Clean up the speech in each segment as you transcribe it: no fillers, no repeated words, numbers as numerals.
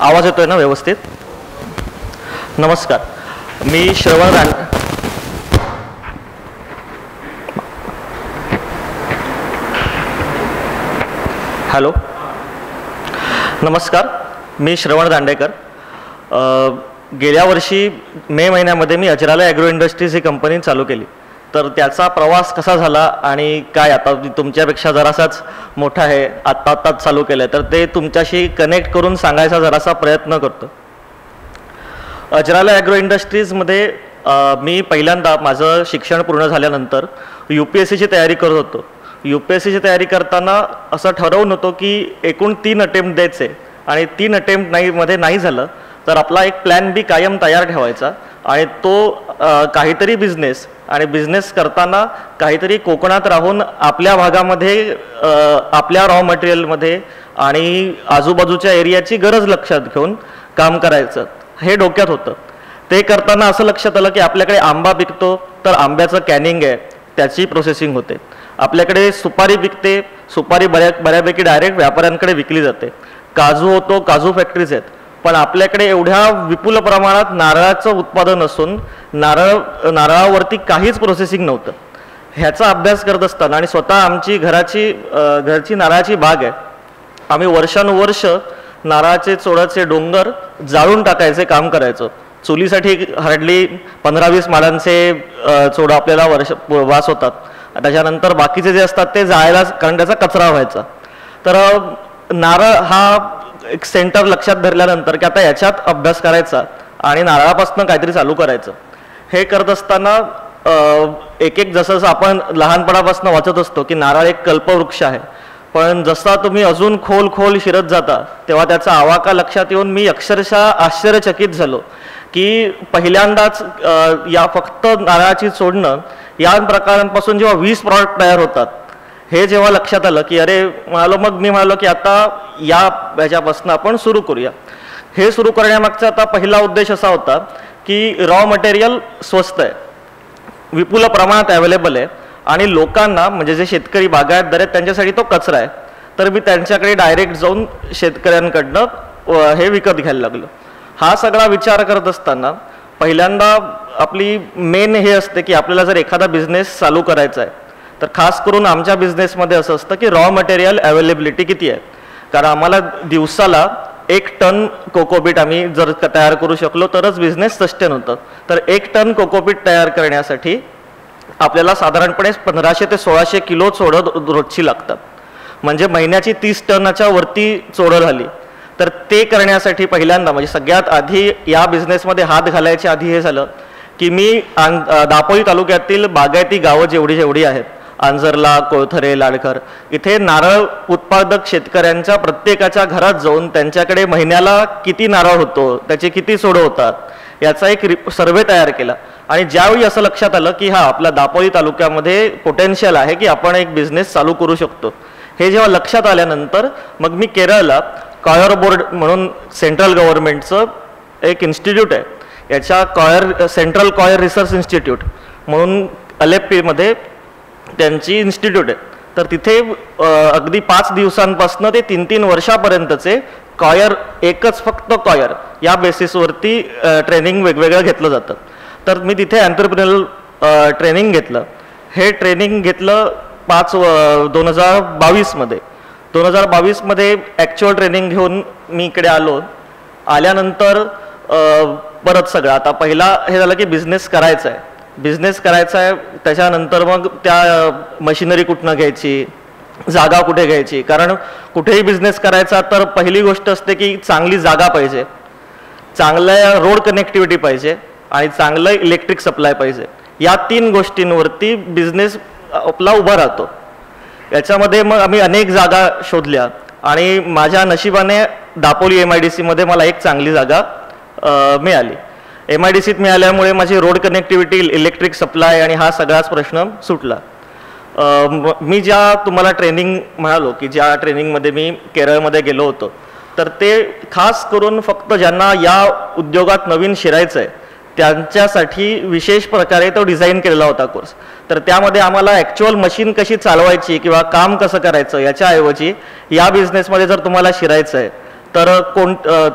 आवाज येतोय ना व्यवस्थित? नमस्कार, मी श्रवण हॅलो नमस्कार, मी श्रवण दांडेकर. गेल्या वर्षी मे महिन्यामध्ये मी अजराला ॲग्रो इंडस्ट्रीज ही कंपनी चालू केली. तर त्याचा प्रवास कसा झाला आणि काय आता तुमच्यापेक्षा जरासाच मोठा आहे, आत्ताच चालू केलं आहे, तर ते तुमच्याशी कनेक्ट करून सांगायचा जरासा प्रयत्न करतो. अजराला ॲग्रो इंडस्ट्रीजमध्ये मी पहिल्यांदा माझं शिक्षण पूर्ण झाल्यानंतर UPSCची तयारी करत होतो. UPSCची तयारी करताना असं ठरवून होतो की एकूण 3 अटेम्प्ट द्यायचे आणि 3 अटेम्प्ट मध्ये नाही झालं तर आपला एक प्लॅन बी कायम तयार ठेवायचा आणि तो काहीतरी बिझनेस करताना काहीतरी कोकणात राहून आपल्या भागामध्ये आपल्या रॉ मटेरियलमध्ये आणि आजूबाजूच्या एरियाची गरज लक्षात घेऊन काम करायचं हे डोक्यात होतं. ते करताना असं लक्षात आलं की आपल्याकडे आंबा पिकतो तर आंब्याचं कॅनिंग आहे, त्याची प्रोसेसिंग होते. आपल्याकडे सुपारी पिकते, सुपारी बऱ्यापैकी डायरेक्ट व्यापाऱ्यांकडे विकली जाते. काजू होतो, काजू फॅक्टरीज आहेत, पण आपल्याकडे एवढ्या विपुल प्रमाणात नारळाचं उत्पादन असून नारळावरती काहीच प्रोसेसिंग नव्हतं. ह्याचा अभ्यास करत असताना आणि स्वतः आमची घरची नारळाची बाग आहे, आम्ही वर्षानुवर्ष नारळाचे चोडाचे डोंगर जाळून टाकायचे काम करायचो. चुलीसाठी हार्डली 15-20 माडांचे चोडा आपल्याला वास होतात. त्याच्यानंतर बाकीचे जे असतात ते जाळायला, कारण त्याचा कचरा व्हायचा. तर नारळ हा एक सेंटर लक्षात धरल्यानंतर की आता याच्यात अभ्यास करायचा आणि नारळापासून काहीतरी चालू करायचं. हे करत असताना एक जसं आपण लहानपणापासून वाचत असतो की नारळ एक कल्पवृक्ष आहे, पण जसा तुम्ही अजून खोल शिरत जाता तेव्हा त्याचा आवाका लक्षात येऊन मी अक्षरशः आश्चर्यचकित झालो की पहिल्यांदाच या फक्त नारळाची चोडणं या प्रकारांपासून जेव्हा 20 प्रॉडक्ट तयार होतात हे जेव्हा लक्षात आलं की मी म्हणालो की आता ह्याच्यापासून आपण सुरू करूया. हे सुरू करण्यामागचा आता पहिला उद्देश असा होता की रॉ मटेरियल स्वस्त आहे, विपुल प्रमाणात अवेलेबल आहे आणि लोकांना म्हणजे जे शेतकरी बागायतदार आहेत त्यांच्यासाठी तो कचरा आहे. तर मी त्यांच्याकडे डायरेक्ट जाऊन शेतकऱ्यांकडनं हे विकत घ्यायला लागलो. हा सगळा विचार करत असताना पहिल्यांदा आपली मेन हे असते की आपल्याला जर एखादा बिझनेस चालू करायचा आहे तर खास करून आमच्या बिझनेसमध्ये असं असतं की रॉ मटेरियल अवेलेबिलिटी किती आहे. कारण आम्हाला दिवसाला 1 टन कोकोपीट आम्ही जर तयार करू शकलो तरच बिझनेस सस्टेन होतं. तर 1 टन कोकोपीट तयार करण्यासाठी आपल्याला साधारणपणे 1500 ते 1600 किलो चोडं रोजची लागतात. म्हणजे महिन्याची 30 टनाच्या वरती चोडं झाली. तर ते करण्यासाठी पहिल्यांदा म्हणजे सगळ्यात आधी या बिझनेसमध्ये हात घालायच्या आधी हे झालं की मी दापोली तालुक्यातील बागायती गावं जेवढी आहेत, आंजरला, कोळथरे, लाडखर, इथे नारळ उत्पादक शेतकऱ्यांच्या प्रत्येकाच्या घरात जाऊन त्यांच्याकडे महिन्याला किती नारळ होतो, त्याचे किती सोडं होतात याचा एक सर्वे तयार केला. आणि ज्यावेळी असं लक्षात आलं की आपला दापोली तालुक्यामध्ये पोटेन्शियल आहे की आपण एक बिझनेस चालू करू शकतो, हे जेव्हा लक्षात आल्यानंतर मग मी केरळला कॉयर बोर्ड म्हणून सेंट्रल गव्हर्नमेंटचं एक इन्स्टिट्यूट आहे, याच्या सेंट्रल कॉयर रिसर्च इन्स्टिट्यूट म्हणून अलेप्पीमध्ये त्यांची इन्स्टिट्यूट आहे. तर तिथे अगदी 5 दिवसांपासून ते 3-3 वर्षापर्यंतचे कॉयर, एकच फक्त कॉयर या बेसिसवरती ट्रेनिंग वेगवेगळं घेतलं जातं. तर मी तिथे एंटरप्रेन्युअल ट्रेनिंग घेतलं. हे ट्रेनिंग घेतलं 2022मध्ये. 2022मध्ये ॲक्च्युअल ट्रेनिंग घेऊन मी इकडे आलो. आल्यानंतर परत सगळं आता पहिला हे झालं की बिझनेस करायचा आहे. त्याच्यानंतर मग त्या मशिनरी कुठनं घ्यायची, जागा कुठे घ्यायची, कारण कुठेही बिझनेस करायचा तर पहिली गोष्ट असते की चांगली जागा पाहिजे, चांगलं रोड कनेक्टिव्हिटी पाहिजे आणि चांगलं इलेक्ट्रिक सप्लाय पाहिजे. या 3 गोष्टींवरती बिझनेस आपला उभा राहतो. याच्यामध्ये मग आम्ही अनेक जागा शोधल्या आणि माझ्या नशिबाने दापोली MIDC मध्ये मला एक चांगली जागा मिळाली. MIDCत मिळाल्यामुळे माझी रोड कनेक्टिव्हिटी, इलेक्ट्रिक सप्लाय आणि हा सगळाच प्रश्न सुटला. मी ज्या तुम्हाला ट्रेनिंग म्हणालो की ज्या ट्रेनिंगमध्ये मी केरळमध्ये गेलो होतो, तर ते खास करून फक्त ज्यांना या उद्योगात नवीन शिरायचं आहे त्यांच्यासाठी विशेष प्रकारे तो डिझाईन केलेला होता कोर्स. तर त्यामध्ये आम्हाला ॲक्च्युअल मशीन कशी चालवायची किंवा काम कसं करायचं याच्याऐवजी या बिझनेसमध्ये जर तुम्हाला शिरायचं आहे तर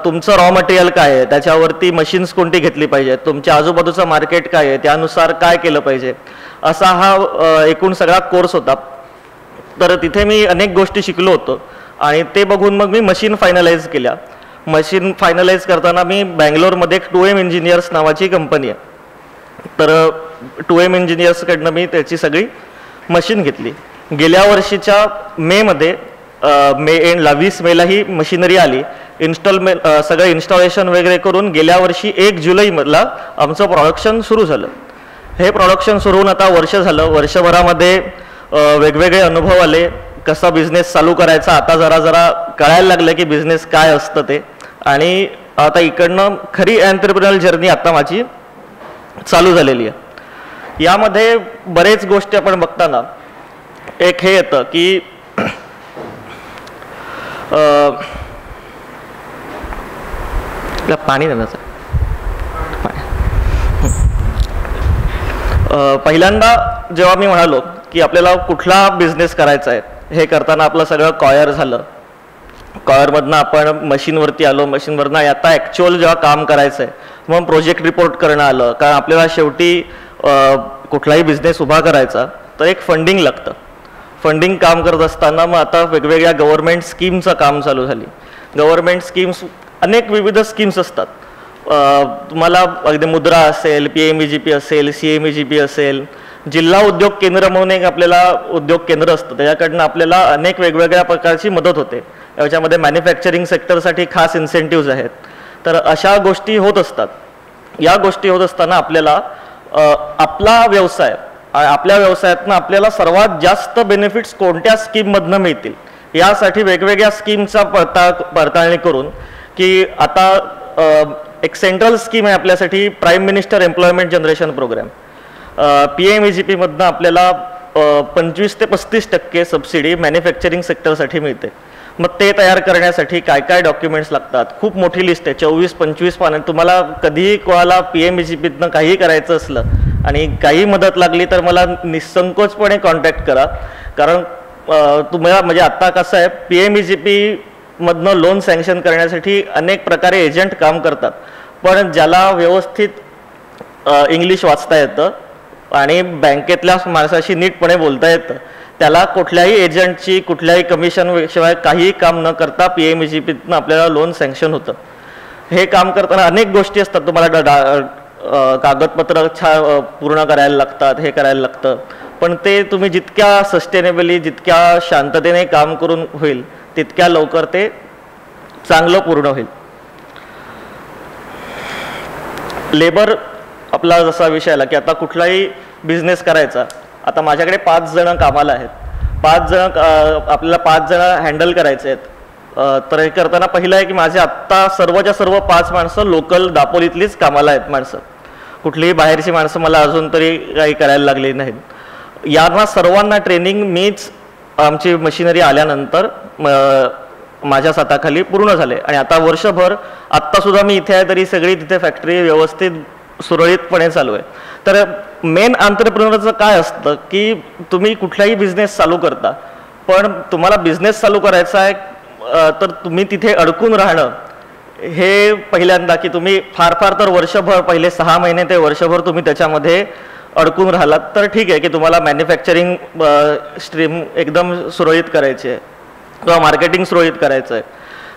तुमचं रॉ मटेरियल काय आहे, त्याच्यावरती मशीन्स कोणती घेतली पाहिजे, तुमच्या आजूबाजूचं मार्केट काय आहे, त्यानुसार काय केलं पाहिजे, असा हा एकूण सगळा कोर्स होता. तर तिथे मी अनेक गोष्टी शिकलो होतो आणि ते बघून मग मी मशीन फायनलाइज केल्या. मशीन फायनलाइज करताना मी बँगलोरमध्ये 2M इंजिनियर्स नावाची कंपनी आहे, तर 2M इंजिनियर्सकडनं मी त्याची सगळी मशीन घेतली. गेल्या वर्षीच्या मेमध्ये मे एंडला 20 मेला ही मशिनरी आली. सगळं इन्स्टॉलेशन वगैरे करून गेल्या वर्षी 1 जुलैमधला आमचं प्रोडक्शन सुरू झालं. हे प्रोडक्शन सुरू होऊन आता वर्ष झालं. वर्षभरामध्ये वेगवेगळे अनुभव आले, कसा बिझनेस चालू करायचा आता जरा जरा कळायला लागलं की बिझनेस काय असतं ते. आणि आता इकडनं खरी एंटरप्रेन्युअर जर्नी आता माझी चालू झालेली आहे. यामध्ये बरेच गोष्टी आपण बघताना एक हे येतं की पाणी देण्याचं पहिल्यांदा जेव्हा मी म्हणालो की आपल्याला कुठला बिझनेस करायचा आहे, हे करताना आपलं सगळं कॉयर झालं. कॉयरमधनं आपण मशीनवरती आलो, मशीनवरनं आता ॲक्च्युअल जेव्हा काम करायचं आहे मग प्रोजेक्ट रिपोर्ट करणं आलं. कारण आपल्याला शेवटी कुठलाही बिझनेस उभा करायचा तर एक फंडिंग लागतं. फंडिंग काम करत असताना मग आता वेगवेगळ्या गव्हर्नमेंट स्कीमचं काम चालू झाली. गव्हर्नमेंट स्कीम्स अनेक विविध स्कीम्स असतात. तुम्हाला अगदी मुद्रा असेल, PMEGP असेल, CMEGP असेल, जिल्हा उद्योग केंद्र म्हणून एक आपल्याला उद्योग केंद्र असतं, त्याच्याकडनं आपल्याला अनेक वेगवेगळ्या प्रकारची मदत होते. याच्यामध्ये मॅन्युफॅक्चरिंग सेक्टरसाठी खास इन्सेंटिव्ज आहेत. तर अशा गोष्टी होत असतात. या गोष्टी होत असताना आपल्याला आपला व्यवसाय, आपल्या व्यवसायातनं आपल्याला सर्वात जास्त बेनिफिट्स कोणत्या स्कीममधनं मिळतील यासाठी वेगवेगळ्या स्कीमचा पडताळणी करून की आता एक सेंट्रल स्कीम आहे आपल्यासाठी, prime minister employment generation programme. PMEGP मधनं आपल्याला 25 ते 35% सबसिडी मॅन्युफॅक्चरिंग सेक्टरसाठी मिळते. मग ते तयार करण्यासाठी काय काय डॉक्युमेंट्स लागतात, खूप मोठी लिस्ट आहे, 24-25 पानं. तुम्हाला कधीही कोणाला PMEGPतनं काही करायचं असलं आणि काही मदत लागली तर मला निसंकोचपणे कॉन्टॅक्ट करा. कारण तुम्हाला म्हणजे आत्ता कसं आहे, PMEGP मधनं लोन सँक्शन करण्यासाठी अनेक प्रकारे एजंट काम करतात, पण ज्याला व्यवस्थित इंग्लिश वाचता येतं आणि बँकेतल्या माणसाशी नीटपणे बोलता येतं त्याला कुठल्याही एजंटची कुठल्याही कमिशन शिवाय काहीही काम न करता PMEGPतनं आपल्याला लोन सँक्शन होतं. हे काम करताना अनेक गोष्टी असतात. तुम्हाला कागदपत्र पूर्ण करायला लागतात, हे करायला लागतं, पण ते तुम्ही जितक्या सस्टेनेबली जितक्या शांततेने काम करून होईल तितक्या लवकर ते चांगलं पूर्ण होईल. लेबर आपला जसा विषय आला की आता कुठलाही बिझनेस करायचा, आता माझ्याकडे 5 जण कामाला आहेत. 5 जण आपल्याला 5 जण हँडल करायचे आहेत. तर हे करताना पहिलं आहे की माझे आत्ता सर्वच्या सर्व 5 माणसं लोकल दापोलीतलीच कामाला आहेत माणसं. कुठलीही बाहेरची माणसं मला अजून तरी काही करायला लागली नाहीत. यांना सर्वांना ट्रेनिंग मीच आमची मशिनरी आल्यानंतर माझ्या हाताखाली पूर्ण झाले. आणि आता वर्षभर आत्तासुद्धा मी इथे आहे तरी सगळी तिथे फॅक्टरी व्यवस्थित सुरळीतपणे चालू आहे. तर मेन एंटरप्रेन्युअरचं काय असतं की तुम्ही कुठलाही बिझनेस चालू करता, पण तुम्हाला बिझनेस चालू करायचा आहे तर तुम्ही तिथे अडकून राहणं हे पहिल्यांदा की तुम्ही फार फार तर वर्षभर, पहिले 6 महिने ते वर्षभर तुम्ही त्याच्यामध्ये अडकून राहिलात तर ठीक आहे की तुम्हाला मॅन्युफॅक्चरिंग स्ट्रीम एकदम सुरळीत करायची आहे किंवा मार्केटिंग सुरळीत करायचं आहे.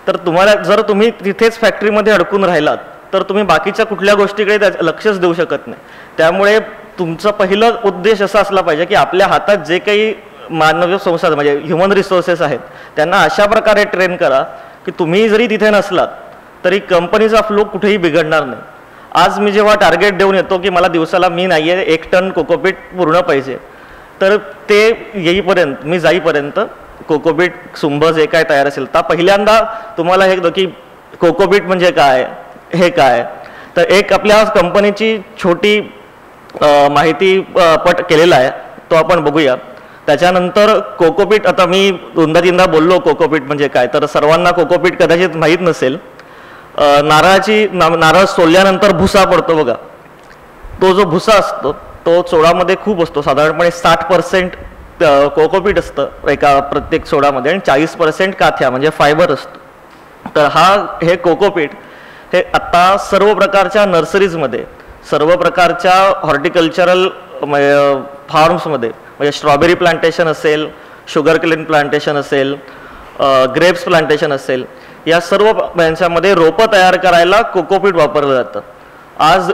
तर तुम्हाला जर तुम्ही तिथेच फॅक्टरीमध्ये अडकून राहिलात तर तुम्ही बाकीच्या कुठल्या गोष्टीकडे लक्षच देऊ शकत नाही. त्यामुळे तुमचं पहिलं उद्देश असा असला पाहिजे की आपल्या हातात जे काही मानवी संसाधन म्हणजे ह्युमन रिसोर्सेस आहेत त्यांना अशा प्रकारे ट्रेन करा की तुम्ही जरी तिथे नसलात तरी कंपनीचा फ्लो कुठेही बिघडणार नाही. आज मी जेव्हा टार्गेट देऊन येतो की मला दिवसाला मी नाही आहे 1 टन कोकोपीट पूर्ण पाहिजे, तर ते येईपर्यंत मी जाईपर्यंत कोकोपीट सुंब जे काय तयार असेल तर पहिल्यांदा तुम्हाला हे की कोकोपीट म्हणजे काय, हे काय. तर एक आपल्या कंपनीची छोटी माहिती पट केलेला आहे तो आपण बघूया. त्याच्यानंतर कोकोपीट, आता मी 2-3दा बोललो कोकोपीट म्हणजे काय, तर सर्वांना कोकोपीट कदाचित माहीत नसेल. नारळ सोलल्यानंतर भुसा पडतो बघा, तो जो भुसा असतो तो सोडामध्ये खूप असतो. साधारणपणे 60% कोकोपीट असतं एका प्रत्येक सोडामध्ये आणि 40% काथ्या म्हणजे फायबर असतो. तर हे कोकोपीट हे आत्ता सर्व प्रकारच्या नर्सरीजमध्ये, सर्व प्रकारच्या हॉर्टिकल्चरल फार्म्समध्ये, म्हणजे स्ट्रॉबेरी प्लांटेशन असेल, शुगर केन प्लांटेशन असेल, ग्रेप्स प्लांटेशन असेल, या सर्व यांच्यामध्ये रोपं तयार करायला कोकोपीट वापरलं जातं. आज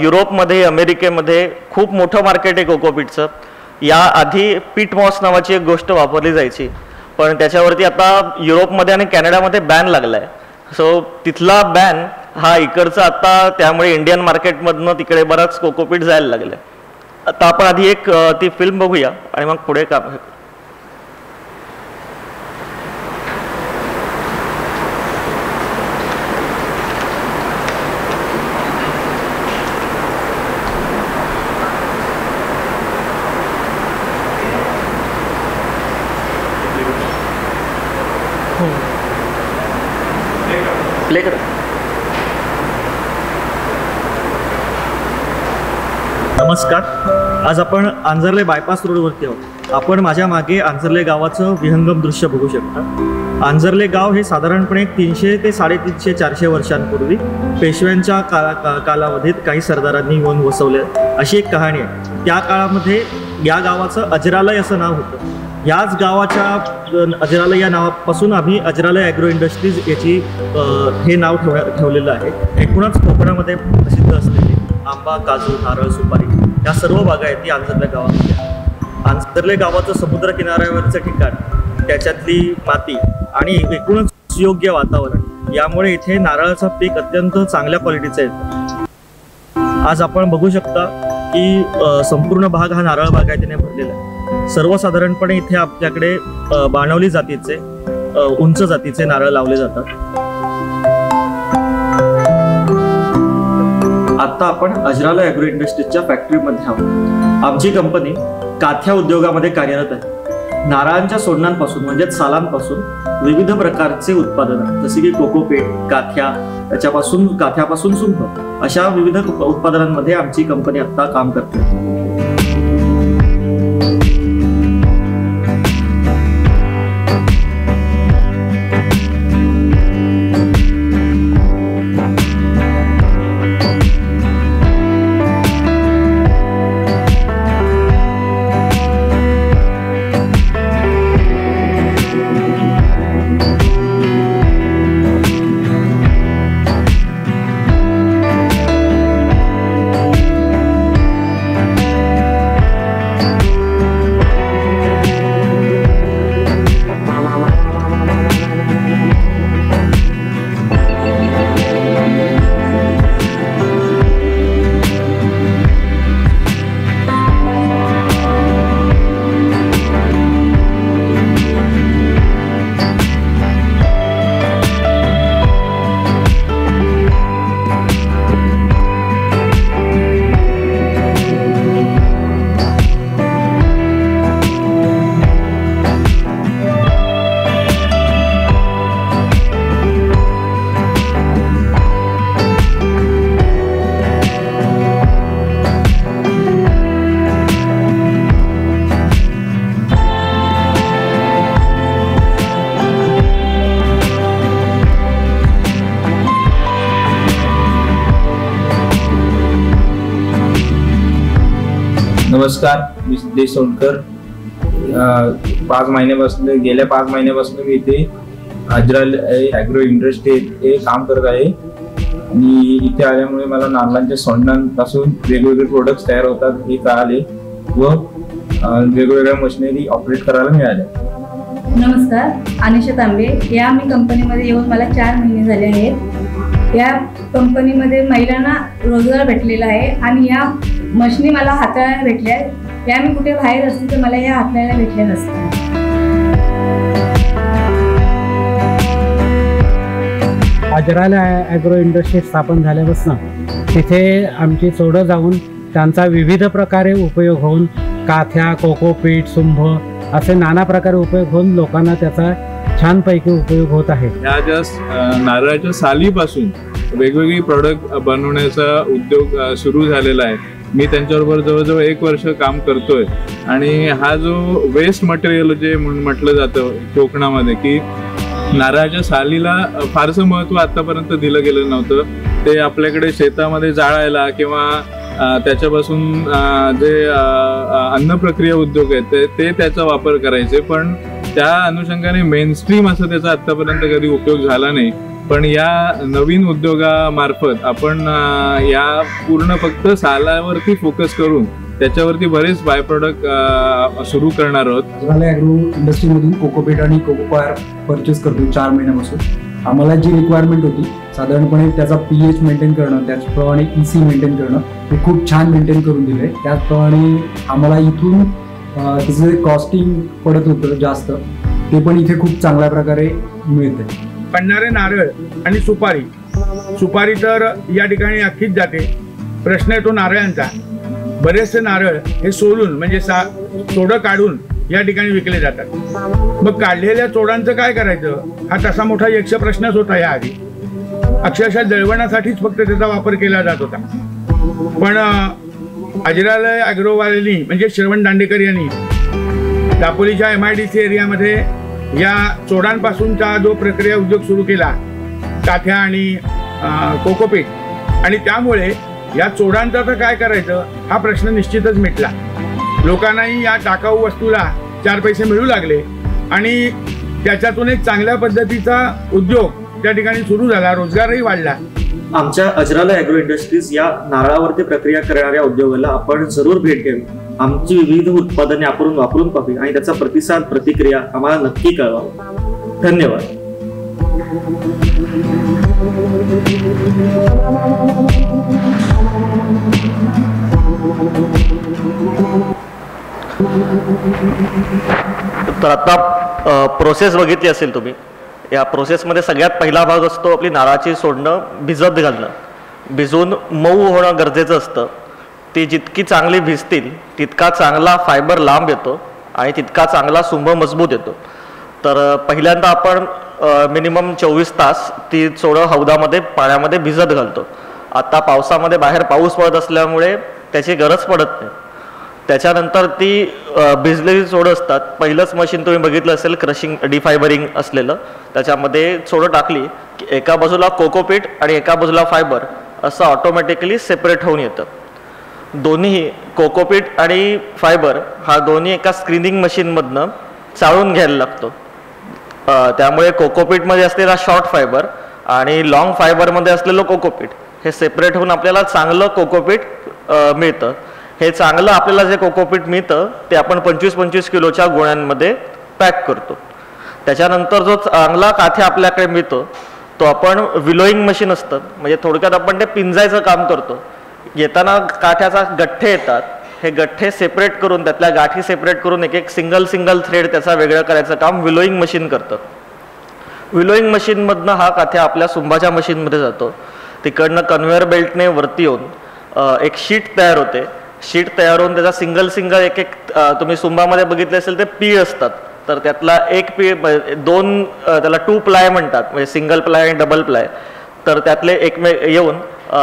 युरोपमध्ये, अमेरिकेमध्ये खूप मोठं मार्केट आहे कोकोपीटचं. याआधी पीट मॉस नावाची एक गोष्ट वापरली जायची, पण त्याच्यावरती आता युरोपमध्ये आणि कॅनडामध्ये बॅन लागला आहे. सो तिथला बॅन हा इकडचा आता, त्यामुळे इंडियन मार्केटमधनं तिकडे बराच कोकोपीट जायला लागले. आता आपण आधी एक ती फिल्म बघूया आणि मग पुढे काम. प्ले करा. नमस्कार. आज आपण आंजर्ले बायपास रोडवरती आहोत. आपण माझ्या मागे आंजर्ले गावाचं विहंगम दृश्य बघू शकता. आंजर्ले गाव हे साधारणपणे 300 ते 350 400 वर्षांपूर्वी पेशव्यांच्या कालावधीत काही सरदारांनी येऊन वसवले, अशी एक कहाणी आहे. त्या काळामध्ये या गावाचं अजरालय असं नाव होतं. याच गावाच्या अजरालय या नावापासून आम्ही अजरालय ॲग्रो इंडस्ट्रीज याची हे नाव ठेवलेलं आहे. एकूणच कोकणामध्ये प्रसिद्ध असलेली आंबा, काजू, नारळ, सुपारी या सर्व बागायती आंजर्ले गावामध्ये आहेत. आंजर्ले गावाचं समुद्र किनाऱ्यावरचं ठिकाण, त्याच्यातली माती आणि एकूणच सुयोग्य वातावरण यामुळे इथे नारळाचं पीक अत्यंत चांगल्या क्वालिटीचं येतं. आज आपण बघू शकता की संपूर्ण भाग हा नारळ बागायतीने भरलेला आहे. सर्वसाधारणपणे इथे आपल्याकडे बाणवली जातीचे, उंच जातीचे नारळ लावले जातात. आता आपण अजरालय ॲग्रो इंडस्ट्रीजच्या फॅक्टरीमध्ये आहोत. आमची कंपनी काथ्या उद्योगामध्ये कार्यरत आहे. नारळांच्या सोडणांपासून म्हणजेच सालांपासून विविध प्रकारचे उत्पादनं, जसे की कोकोपीट, काथ्या, काथ्यापासून सुंठ, अशा विविध उत्पादनांमध्ये आमची कंपनी आता काम करते. नमस्कार, मी सिद्धेश सोनकर. गेल्या 5 महिन्यापासून मी इथे अजरालय ॲग्रो इंडस्ट्री हे काम करत आहे. आणि इथे आल्यामुळे मला नारळांच्या सोंडांपासून वेगवेगळे प्रोडक्ट्स तयार होतात हे कळाले व वेगवेगळ्या मशिनरी ऑपरेट करायला मिळाल्या. नमस्कार, अनिशा तांबे. या मी कंपनीमध्ये येऊन मला 4 महिने झाले आहेत. या कंपनीमध्ये महिलांना रोजगार भेटलेला आहे आणि या मशिनी मला हाताळायला भेटल्या. या मी कुठे बाहेर असते तर मला या हाताळायला भेटल्या नसत्या. अजरालय ॲग्रो इंडस्ट्री स्थापन झाल्यापासून तिथे आमची चोडं जाऊन त्यांचा विविध प्रकारे उपयोग होऊन काथ्या, कोकोपीट, सुंभ असे नाना प्रकारे उपयोग होऊन लोकांना त्याचा छानपैकी उपयोग होत आहे. या ज्या नारळाच्या सालीपासून वेगवेगळी प्रोडक्ट बनवण्याचा उद्योग सुरू झालेला आहे. मी त्यांच्याबरोबर जवळजवळ 1 वर्ष काम करतोय. आणि हा जो वेस्ट मटेरियल जे म्हटलं जातं कोकणामध्ये की नारळाच्या सालीला फारसं महत्त्व आतापर्यंत दिलं गेलं नव्हतं. ते आपल्याकडे शेतामध्ये जाळायला किंवा त्याच्यापासून जे अन्न प्रक्रिया उद्योग आहेत ते त्याचा वापर करायचे, पण त्या अनुषंगाने मेनस्ट्रीम असं त्याचा आतापर्यंत कधी उपयोग झाला नाही. पण या नवीन उद्योगामार्फत आपण या पूर्ण फक्त सालावरती फोकस करून त्याच्यावरती बरेच बाय प्रोडक्ट सुरू करणार आहोत. अजराला ॲग्रो इंडस्ट्रीमधून कोकोपीट आणि कोकोपायर परचेस करतो 4 महिन्यापासून. आम्हाला जी रिक्वायरमेंट होती साधारणपणे त्याचा pH मेंटेन करणं, त्याचप्रमाणे EC मेंटेन करणं, हे खूप छान मेंटेन करून दिलं आहे. त्याचप्रमाणे आम्हाला इथून तिचं कॉस्टिंग पडत होतं जास्त, ते पण इथे खूप चांगल्या प्रकारे मिळते. पडणारे नारळ आणि सुपारी तर या ठिकाणी अख्खीच जाते. प्रश्न येतो नारळांचा. बरेचसे नारळ हे सोलून म्हणजे चोडं काढून या ठिकाणी विकले जातात. मग काढलेल्या चोडांचं काय करायचं, हा तसा मोठा यक्ष प्रश्नच होता. या आधी अक्षरशः जळवण्यासाठीच फक्त त्याचा वापर केला जात होता. पण अजरालय ॲग्रोवाल्यांनी म्हणजे श्रवण दांडेकर यांनी दापोलीच्या MIDC एरियामध्ये या चोडांपासूनचा जो प्रक्रिया उद्योग सुरू केला, काथ्या आणि कोकोपीट, आणि त्यामुळे या चोडांचं तर काय करायचं हा प्रश्न निश्चितच मिटला. लोकांनाही या टाकाऊ वस्तूला 4 पैसे मिळू लागले आणि त्याच्यातून एक चांगल्या पद्धतीचा उद्योग त्या ठिकाणी सुरू झाला, रोजगारही वाढला. आमच्या अजराला ॲग्रो इंडस्ट्रीज या नारळावरती प्रक्रिया करणाऱ्या उद्योगाला आपण जरूर भेट द्यावी. आमची विविध उत्पादने आपण वापरून पाहावी आणि त्याचा प्रतिसाद प्रतिक्रिया आम्हाला नक्की कळवा. धन्यवाद. तर आता प्रोसेस बघितली असेल तुम्ही. या प्रोसेसमध्ये सगळ्यात पहिला भाग असतो आपली नारळाची सोडणं भिजत घालणं. भिजून मऊ होणं गरजेचं असतं. ती जितकी चांगली भिजतील तितका चांगला फायबर लांब येतो आणि तितका चांगला सुंभ मजबूत येतो. तर पहिल्यांदा आपण मिनिमम 24 तास ती सोडं हौदामध्ये पाण्यामध्ये भिजत घालतो. आता पावसामध्ये बाहेर पाऊस पडत असल्यामुळे त्याची गरज पडत नाही. त्याच्यानंतर ती भिजलेली सोडं असतात. पहिलंच मशीन तुम्ही बघितलं असेल क्रशिंग डिफायबरिंग असलेलं. त्याच्यामध्ये सोडं टाकली की एका बाजूला कोकोपीट आणि एका बाजूला फायबर असं ऑटोमॅटिकली सेपरेट होऊन येतं. दोन्ही कोकोपीट आणि फायबर हा दोन्ही एका स्क्रीनिंग मशीनमधनं चाळून घ्यायला लागतो. त्यामुळे कोकोपीटमध्ये असलेला शॉर्ट फायबर आणि लॉंग फायबरमध्ये असलेलं कोकोपीट हे सेपरेट होऊन आपल्याला चांगलं कोकोपीट मिळतं. हे चांगलं आपल्याला जे कोकोपीट मिळतं ते आपण 25-25 किलोच्या गोण्यांमध्ये पॅक करतो. त्याच्यानंतर जो चांगला काथ्या आपल्याकडे मिळतो तो आपण विलोईंग मशीन असतं, म्हणजे थोडक्यात आपण ते पिंजायचं काम करतो. येताना काठ्याचा गठ्ठे येतात, हे गठ्ठे सेपरेट करून त्यातल्या गाठी सेपरेट करून एक सिंगल थ्रेड त्याचा वेगळं करायचं काम विलोईंग मशीन करतं. विलोईंग मशीनमधनं हा काथ्या आपल्या सुंभाच्या मशीनमध्ये जातो. तिकडनं कन्व्हेअर बेल्टने वरती येऊन एक शीट तयार होते. शीट तयार होऊन त्याचा सिंगल एक तुम्ही सुंभामध्ये बघितले असेल ते पीळ असतात. तर त्यातला एक पीळ 2 त्याला 2 प्लाय म्हणतात, म्हणजे सिंगल प्लाय आणि डबल प्लाय. तर त्यातले येऊन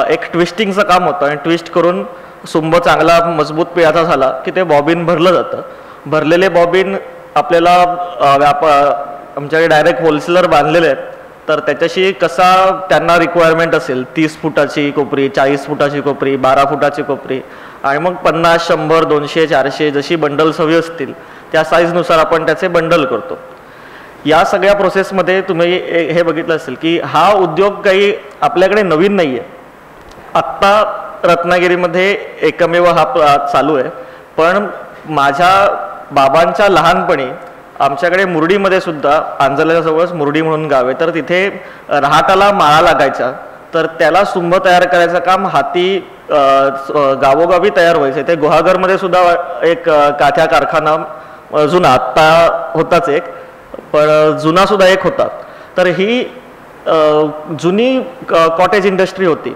एक ट्विस्टिंगचं काम होतं आणि ट्विस्ट करून सुंभ चांगला मजबूत पिळाचा झाला की ते बॉबिन भरलं जातं. भरलेले बॉबिन आपल्याला आमच्याकडे डायरेक्ट होलसेलर बांधलेले आहेत. तर त्याच्याशी कसा त्यांना रिक्वायरमेंट असेल 30 फुटाची कोपरी, 40 फुटाची कोपरी, 12 फुटाची कोपरी आणि मग 50, 100, 200, 400 जशी बंडल्स हवी असतील त्या साईजनुसार आपण त्याचे बंडल करतो. या सगळ्या प्रोसेसमध्ये तुम्ही हे बघितलं असेल की हा उद्योग काही आपल्याकडे नवीन नाही आहे. आत्ता रत्नागिरीमध्ये एकमेव हा चालू आहे. पण माझ्या बाबांच्या लहानपणी आमच्याकडे मुरडीमध्ये सुद्धा, आंजल्याच्या जवळच मुरडी म्हणून गाव आहे, तर तिथे रहाटाला माळा लागायचा. तर त्याला सुंभ तयार करायचं काम हाती गावोगावी तयार व्हायचं. ते गुहागरमध्ये सुद्धा एक काथ्या कारखाना जुना, आत्ता होताच एक, पण जुना सुद्धा एक होता. तर ही जुनी कॉटेज इंडस्ट्री होती.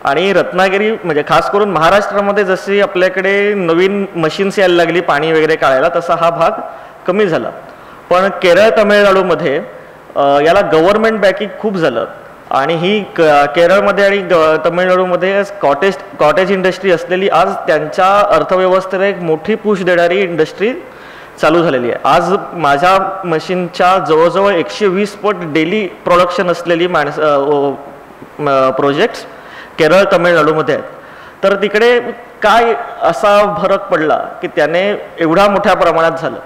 आणि रत्नागिरी म्हणजे खास करून महाराष्ट्रामध्ये जशी आपल्याकडे नवीन मशीन्स यायला लागली पाणी वगैरे काढायला, तसा हा भाग कमी झाला. पण केरळ तामिळनाडूमध्ये याला गव्हर्नमेंट बॅकिंग खूप झालं. आणि ही केरळमध्ये आणि तामिळनाडूमध्ये कॉटेज इंडस्ट्री असलेली आज त्यांच्या अर्थव्यवस्थेला एक मोठी पुश देणारी इंडस्ट्री चालू झालेली आहे. आज माझ्या मशीनच्या जवळजवळ 120 पट डेली प्रोडक्शन असलेली प्रोजेक्ट्स केरळ तामिळनाडूमध्ये आहेत. तर तिकडे काय असा फरक पडला की त्याने एवढा मोठ्या प्रमाणात झालं.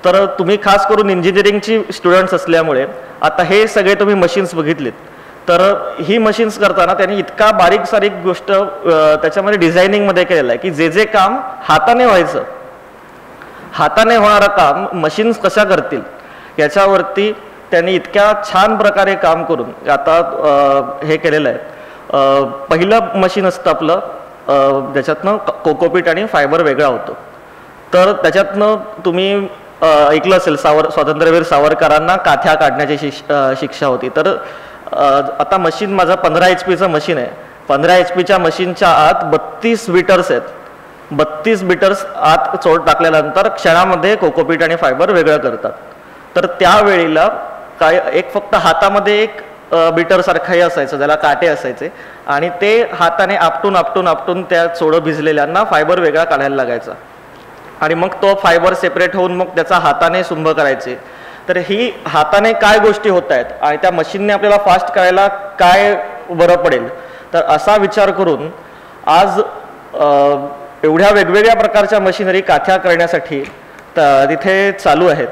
तर तुम्ही खास करून इंजिनिअरिंगची स्टुडंट्स असल्यामुळे आता हे सगळे तुम्ही मशीन्स बघितलेत. तर ही मशीन्स करताना त्यांनी इतका बारीक सारीक गोष्ट त्याच्यामध्ये डिझायनिंगमध्ये केलेलं आहे की जे जे काम हाताने व्हायचं, हाताने होणारं काम मशीन्स कशा करतील याच्यावरती त्यांनी इतक्या छान प्रकारे काम करून आता हे केलेलं आहे. पहिलं मशीन असतं आपलं, ज्याच्यातनं कोकोपीट आणि फायबर वेगळा होतो. तर त्याच्यातनं तुम्ही ऐकलं असेल स्वातंत्र्यवीर सावरकरांना काथ्या काढण्याची शिक्षा होती. तर आता मशीन माझं 15 HP मशीन आहे. 15 HPच्या मशीनच्या आत 32 बिटर्स आहेत. 32 बिटर्स आत चोळ टाकल्यानंतर क्षणामध्ये कोकोपीट आणि फायबर वेगळं करतात. तर त्यावेळेला काय एक फक्त हातामध्ये एक बिटर सारखंही असायचं, ज्याला काटे असायचे, आणि ते हाताने आपटून आपटून आपटून त्या चोळं भिजलेल्यांना फायबर वेगळा काढायला लागायचा आणि मग तो फायबर सेपरेट होऊन मग त्याचा हाताने सुंभ करायचे. तर ही हाताने काय गोष्टी होत आहेत आणि त्या मशीनने आपल्याला फास्ट करायला काय बरं पडेल, तर असा विचार करून आज एवढ्या वेगवेगळ्या प्रकारच्या मशिनरी काथ्या करण्यासाठी तिथे चालू आहेत.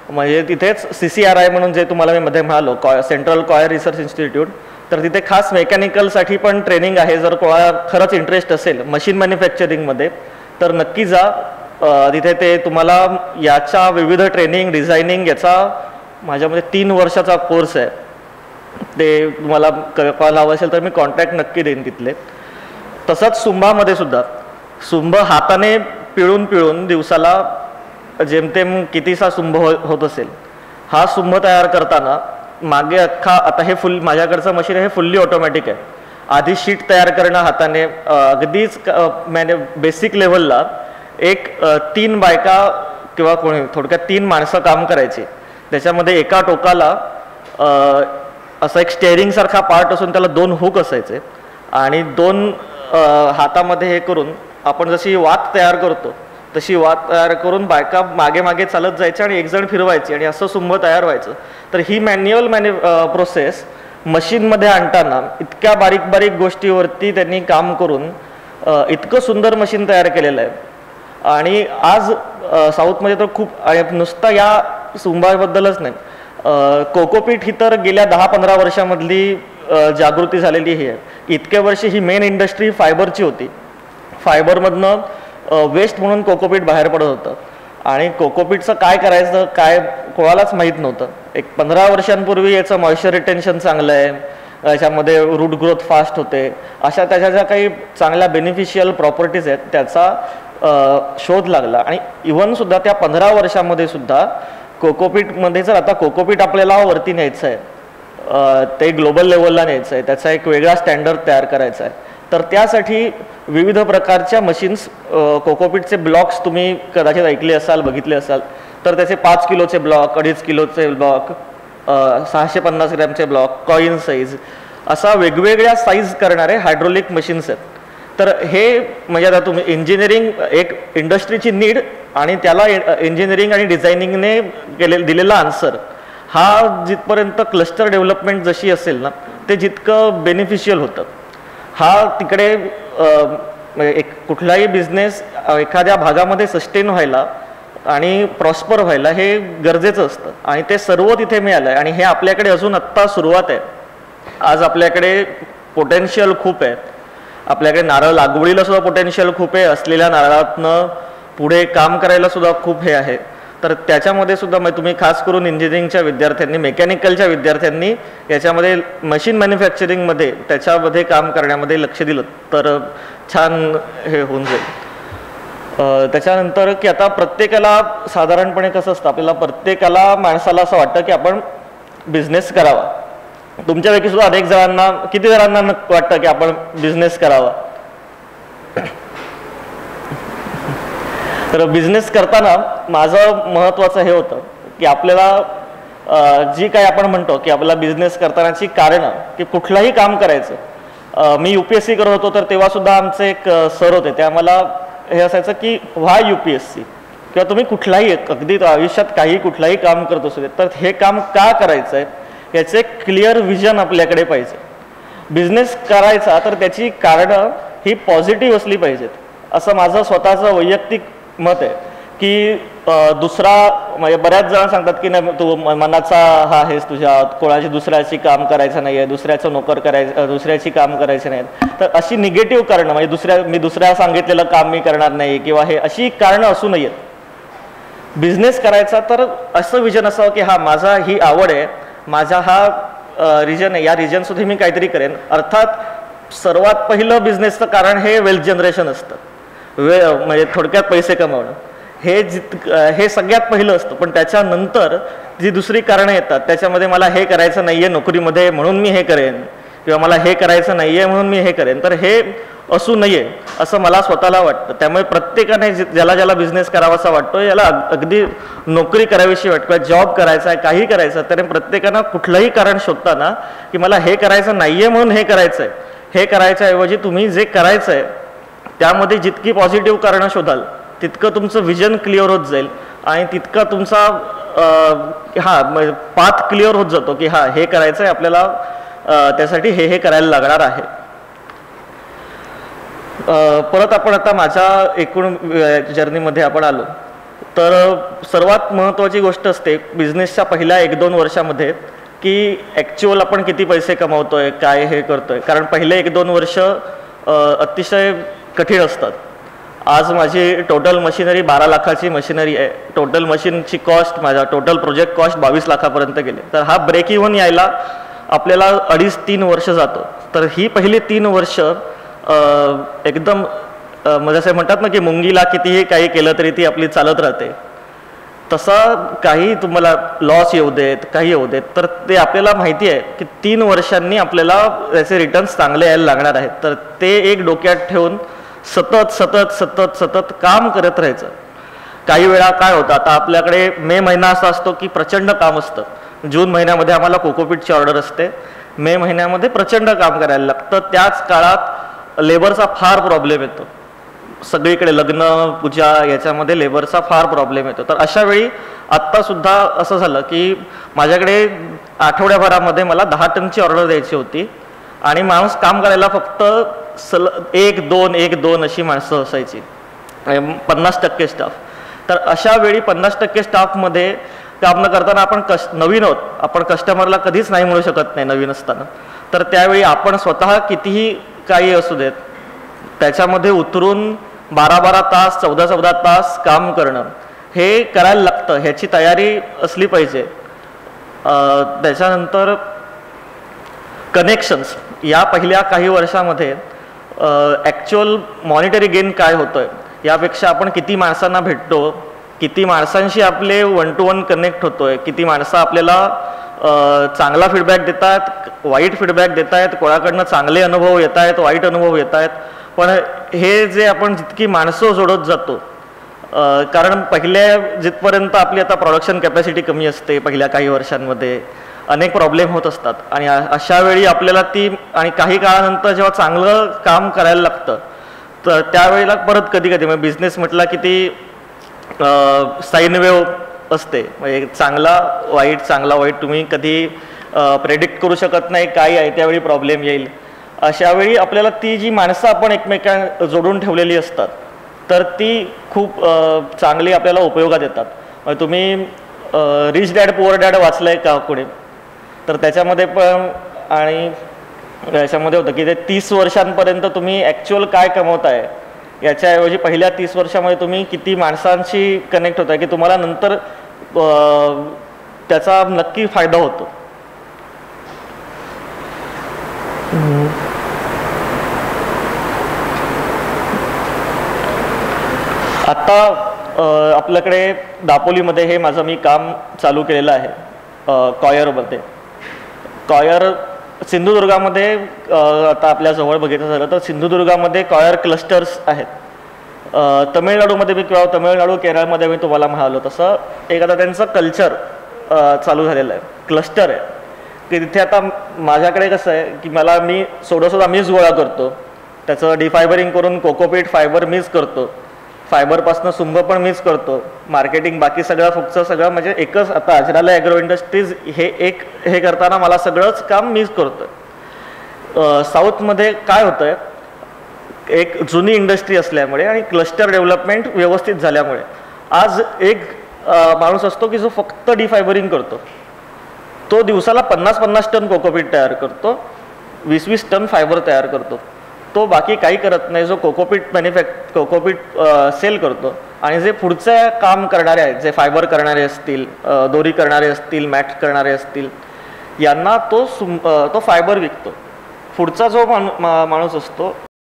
म्हणजे तिथेच CCRI म्हणून जे तुम्हाला मी मध्ये म्हणालो, सेंट्रल कॉयर रिसर्च इन्स्टिट्यूट, तर तिथे खास मेकॅनिकलसाठी पण ट्रेनिंग आहे. जर कोणाला खरंच इंटरेस्ट असेल मशीन मॅन्युफॅक्चरिंगमध्ये तर नक्की जा. तिथे ते तुम्हाला याच्या विविध ट्रेनिंग डिझायनिंग याचा माझ्यामध्ये 3 वर्षाचा कोर्स आहे. ते तुम्हाला कॉल हवं असेल तर मी कॉन्टॅक्ट नक्की देईन तिथले. तसंच सुंभामध्ये सुद्धा सुंभ हाताने पिळून पिळून दिवसाला जेमतेम कितीसा सुंभ होत असेल. हा सुंभ तयार करताना मागे अख्खा आता हे माझ्याकडचं मशीन हे फुल्ली ऑटोमॅटिक आहे. आधी शीट तयार करणं हाताने अगदीच बेसिक लेवलला 3 बायका किंवा कोणी थोडक्यात 3 माणसं काम करायची. त्याच्यामध्ये एका टोकाला असा एक स्टेअरिंग सारखा पार्ट असून त्याला 2 हुक असायचे आणि 2 हातामध्ये हे करून आपण जशी वात तयार करतो तशी वात तयार करून बायका मागे मागे चालत जायचे आणि एक जण फिरवायची आणि असं सुंभ तयार व्हायचं. तर ही मॅन्युअल प्रोसेस मशीनमध्ये आणताना इतक्या बारीक बारीक गोष्टीवरती त्यांनी काम करून इतकं सुंदर मशीन तयार केलेलं आहे. आणि आज साऊथमध्ये तर खूप नुसतं या सुंभाबद्दलच नाही, कोकोपीट ही तर गेल्या 10-15 वर्षामधली जागृती झालेली आहे. इतके वर्ष ही मेन इंडस्ट्री फायबरची होती. फायबरमधनं वेस्ट म्हणून कोकोपीट बाहेर पडत होतं आणि कोकोपीटचं काय करायचं काय कोणालाच माहीत नव्हतं. एक 15 वर्षांपूर्वी याचं मॉइश्चर रिटेन्शन चांगलं आहे, याच्यामध्ये रूट ग्रोथ फास्ट होते, अशा त्याच्या ज्या काही चांगल्या बेनिफिशियल प्रॉपर्टीज आहेत त्याचा शोध लागला. आणि इव्हनसुद्धा त्या 15 वर्षामध्ये सुद्धा कोकोपीटमध्ये जर आता कोकोपीट आपल्याला वरती न्यायचं आहे, ते ग्लोबल लेवलला न्यायचं आहे, त्याचा एक वेगळा स्टँडर्ड तयार करायचा आहे, तर त्यासाठी विविध प्रकारच्या मशीन्स कोकोपीटचे ब्लॉक्स तुम्ही कदाचित ऐकले असाल बघितले असाल. तर त्याचे 5 किलोचे ब्लॉक, 2.5 किलोचे ब्लॉक, 650 ग्रॅमचे ब्लॉक, कॉइन साईज, असा वेगवेगळ्या साईज करणारे हायड्रोलिक मशीन्स आहेत. तर हे म्हणजे आता तुम्ही इंजिनिअरिंग एक इंडस्ट्रीची नीड आणि त्याला इंजिनिअरिंग आणि डिझायनिंगने दिलेला आन्सर हा जिथपर्यंत क्लस्टर डेव्हलपमेंट जशी असेल ना ते जितकं बेनिफिशियल होतं. हा तिकडे एक कुठलाही बिझनेस एखाद्या भागामध्ये सस्टेन व्हायला आणि प्रॉस्पर व्हायला हे गरजेचं असतं आणि ते सर्व तिथे मिळालं आहे. आणि हे आपल्याकडे अजून आत्ता सुरुवात आहे. आज आपल्याकडे पोटेन्शियल खूप आहे. आपल्याकडे नारळ लागवडीला सुद्धा पोटेन्शियल खूप आहे, असलेल्या नारळातनं पुढे काम करायला सुद्धा खूप हे आहे. तर त्याच्यामध्ये सुद्धा मग तुम्ही खास करून इंजिनिअरिंगच्या विद्यार्थ्यांनी, मेकॅनिकलच्या विद्यार्थ्यांनी याच्यामध्ये मशीन मॅन्युफॅक्चरिंगमध्ये त्याच्यामध्ये काम करण्यामध्ये लक्ष दिलं तर छान हे होऊन जाईल. त्याच्यानंतर की आता प्रत्येकाला साधारणपणे कसं असतं, आपल्याला प्रत्येकाला माणसाला असं वाटतं की आपण बिझनेस करावा. तुमच्यापैकी सुद्धा अनेक जणांना, किती जणांना वाटतं की आपण बिझनेस करावा. तर बिझनेस करताना माझं महत्त्वाचं हे होतं की आपल्याला जी काही आपण म्हणतो की आपल्याला बिझनेस करतानाची कारणं की कुठलाही काम करायचं. मी UPSC करत होतो तर तेव्हा सुद्धा आमचे एक सर होते, ते आम्हाला हे असायचं की व्हाय UPSC, किंवा तुम्ही कुठलाही अगदी आयुष्यात काही कुठलाही काम करत असू दे, तर हे काम का करायचं आहे याचे क्लिअर विजन आपल्याकडे पाहिजे. बिझनेस करायचा तर त्याची कारणं ही पॉझिटिव्ह असली पाहिजेत, असं माझं स्वतःचं वैयक्तिक मत आहे. की दुसरा म्हणजे बऱ्याच जण सांगतात की नाही तू मनाचा हा आहेस, तुझ्या कोणाची दुसऱ्याची काम करायचं नाही आहे, दुसऱ्याचं नोकर करायचं, दुसऱ्याची काम करायचे नाहीत, तर अशी निगेटिव्ह कारणं म्हणजे मी दुसऱ्या सांगितलेलं काम मी करणार नाही किंवा हे अशी कारणं असू नयेत. बिझनेस करायचा तर असं विजन असावं की हा माझा ही आवड आहे, माझा हा रिजन आहे, या रिजनसुद्धा मी काहीतरी करेन. अर्थात सर्वात पहिलं बिझनेसचं कारण हे वेल्थ जनरेशन असतं, म्हणजे थोडक्यात पैसे कमावणं हे सगळ्यात पहिलं असतं. पण त्याच्यानंतर जी दुसरी कारणं येतात त्याच्यामध्ये मला हे करायचं नाही आहे नोकरीमध्ये म्हणून मी हे करेन, किंवा मला हे करायचं नाही आहे म्हणून मी हे करेन, तर हे असू नये असं मला स्वतःला वाटतं. त्यामुळे प्रत्येकाने ज्याला बिझनेस करावासा वाटतो, याला अगदी नोकरी करावीशी वाटतं, जॉब करायचा आहे, काही करायचं, तर प्रत्येकानं कुठलंही कारण शोधताना की मला हे करायचं नाही आहे म्हणून हे करायचं आहे, हे करायच्याऐवजी तुम्ही जे करायचं आहे त्यामध्ये जितकी पॉझिटिव्ह कारणं शोधाल तितकं तुमचं विजन क्लिअर होत जाईल आणि तितका तुमचा पाथ क्लिअर होत जातो की हे करायचं आहे आपल्याला, त्यासाठी हे करायला लागणार आहे. परत आपण आता माझ्या एकूण जर्नीमध्ये आपण आलो तर सर्वात महत्त्वाची गोष्ट असते बिझनेसच्या पहिल्या 1-2 वर्षामध्ये की ॲक्च्युअल आपण किती पैसे कमावतोय, काय हे करतोय. कारण पहिले 1-2 वर्ष अतिशय कठीण असतात. आज माझी टोटल मशिनरी 12 लाखाची मशिनरी आहे. टोटल मशीनची कॉस्ट, माझा टोटल प्रोजेक्ट कॉस्ट 22 लाखापर्यंत गेले. तर हा ब्रेक इव्हन यायला आपल्याला 2.5-3 वर्ष जातो. तर ही पहिली 3 वर्ष एकदम म्हणजे असं म्हणतात ना की मुंगीला कितीही काही केलं तरी ती आपली चालत राहते, तसा काही तुम्हाला लॉस येऊ देत, काही येऊ देत, तर ते आपल्याला माहिती आहे की 3 वर्षांनी आपल्याला त्याचे रिटर्न्स चांगले यायला लागणार आहेत. तर ते एक डोक्यात ठेवून सतत काम करत राहायचं. काही वेळा काय होतं, आता आपल्याकडे मे महिना असा असतो की प्रचंड काम असतं. जून महिन्यामध्ये आम्हाला कोकोपीटची ऑर्डर असते, मे महिन्यामध्ये प्रचंड काम करायला लागतं. त्याच काळात लेबरचा फार प्रॉब्लेम येतो. सगळीकडे लग्न, पूजा याच्यामध्ये लेबरचा फार प्रॉब्लेम येतो. तर अशा वेळी आत्तासुद्धा असं झालं की माझ्याकडे आठवड्याभरामध्ये मला 10 टनची ऑर्डर द्यायची होती आणि माणूस काम करायला फक्त 1-2 अशी माणसं असायची, 50% स्टाफ. तर अशा वेळी 50% स्टाफमध्ये काम न करताना आपण नवीन आहोत, आपण कस्टमरला कधीच नाही म्हणू शकत नाही नवीन असताना. तर त्यावेळी आपण स्वतः कितीही काही असू देत त्याच्यामध्ये उतरून 12-12 तास 14-14 तास काम करणं हे करायला लागतं, ह्याची तयारी असली पाहिजे. त्याच्यानंतर कनेक्शन्स, या पहिल्या काही वर्षामध्ये ॲक्च्युअल मॉनिटरी गेन काय होतोय यापेक्षा आपण किती माणसांना भेटतो, किती माणसांशी आपले 1-to-1 कनेक्ट होतोय, किती माणसं आपल्याला चांगला फीडबॅक देत आहेत, वाईट फीडबॅक देत आहेत, कोणाकडनं चांगले अनुभव येत आहेत, वाईट अनुभव येत आहेत. पण हे जे आपण जितकी माणसं जोडत जातो, कारण पहिल्या जिथपर्यंत आपली आता प्रोडक्शन कॅपॅसिटी कमी असते, पहिल्या काही वर्षांमध्ये अनेक प्रॉब्लेम होत असतात आणि अशा वेळी आपल्याला ती आणि काही काळानंतर जेव्हा चांगलं काम करायला लागतं तर त्यावेळेला परत कधी म्हणजे बिझनेस म्हटला की ती साईन वेव्ह असते, म्हणजे चांगला वाईट तुम्ही कधी प्रेडिक्ट करू शकत नाही काय आहे, त्यावेळी प्रॉब्लेम येईल. अशा वेळी आपल्याला ती जी माणसं आपण एकमेकां जोडून ठेवलेली असतात तर ती खूप चांगली आपल्याला उपयोगात येतात. म्हणजे तुम्ही रिच डॅड पुअर डॅड वाचलंय का कोणी, तर त्याच्यामध्ये पण आणि याच्यामध्ये होतं की ते 30 वर्षांपर्यंत तुम्ही ॲक्च्युअल काय कमवताय याच्याऐवजी पहिल्या 30 वर्षामध्ये तुम्ही किती माणसांशी कनेक्ट होताय की तुम्हाला नंतर त्याचा नक्की फायदा होतो. आता आपल्याकडे दापोलीमध्ये हे माझं मी काम चालू केलेलं आहे कॉयरमध्ये. कॉयर सिंधुदुर्गामध्ये आता आपल्या जवळ बघितलं झालं तर सिंधुदुर्गामध्ये कॉयर क्लस्टर्स आहेत. तमिळनाडूमध्ये मी किंवा तमिळनाडू केरळमध्ये मी तुम्हाला म्हणालो तसं एक आता त्यांचं कल्चर चालू झालेलं आहे, क्लस्टर आहे की तिथे आता माझ्याकडे कसं आहे की मी सोडा मीच गोळा करतो, त्याचं डिफायबरिंग करून कोकोपीट फायबर मीच करतो फायबरपासून सुंभ पण मीच करतो, मार्केटिंग बाकी सगळं फक्त सगळं म्हणजे एकच. आता अजराला ॲग्रो इंडस्ट्रीज हे करताना मला सगळंच काम मीच करतो. साऊथमध्ये काय होतं आहे, एक जुनी इंडस्ट्री असल्यामुळे आणि क्लस्टर डेव्हलपमेंट व्यवस्थित झाल्यामुळे आज एक माणूस असतो की जो फक्त डिफायबरिंग करतो. तो दिवसाला 50-50 टन कोकोपीट तयार करतो, 20-20 टन फायबर तयार करतो. तो बाकी काही करत नाही. जो कोकोपीट सेल करतो आणि जे पुढचं काम करणारे आहेत, जे फायबर करणारे असतील, दोरी करणारे असतील, मॅट करणारे असतील, यांना तो फायबर विकतो. पुढचा जो माणूस असतो